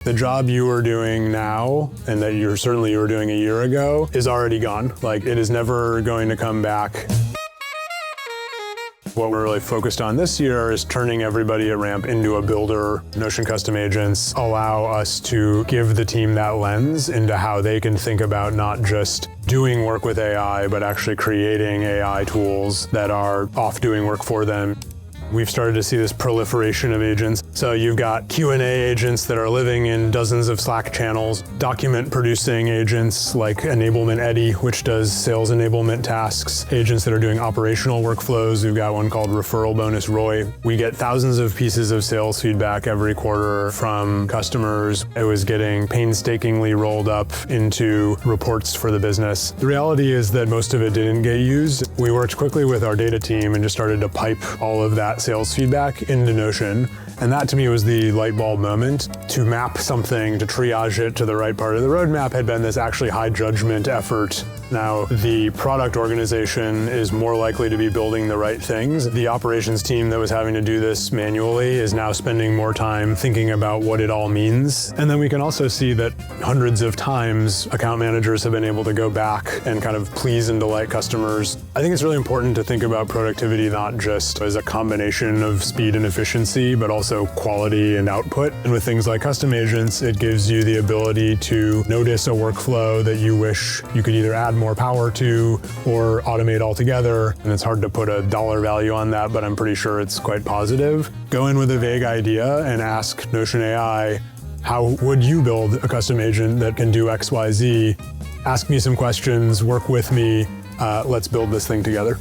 The job you are doing now, and that you were doing a year ago, is already gone. Like, it is never going to come back. What we're really focused on this year is turning everybody at Ramp into a builder. Notion Custom Agents allow us to give the team that lens into how they can think about not just doing work with AI, but actually creating AI tools that are off doing work for them. We've started to see this proliferation of agents. So you've got Q&A agents that are living in dozens of Slack channels, document producing agents like Enablement Eddy, which does sales enablement tasks, agents that are doing operational workflows. We've got one called Referral Bonus Roy. We get thousands of pieces of sales feedback every quarter from customers. It was getting painstakingly rolled up into reports for the business. The reality is that most of it didn't get used. We worked quickly with our data team and just started to pipe all of that sales feedback into Notion. And that to me was the light bulb moment. To map something, to triage it to the right part of the roadmap had been this actually high judgment effort. Now, the product organization is more likely to be building the right things. The operations team that was having to do this manually is now spending more time thinking about what it all means. And then we can also see that hundreds of times account managers have been able to go back and kind of please and delight customers. I think it's really important to think about productivity not just as a combination of speed and efficiency, but also quality and output. And with things like custom agents, it gives you the ability to notice a workflow that you wish you could either add more power to or automate altogether. And it's hard to put a dollar value on that, but I'm pretty sure it's quite positive. Go in with a vague idea and ask Notion AI, how would you build a custom agent that can do X, Y, Z? Ask me some questions, work with me, let's build this thing together.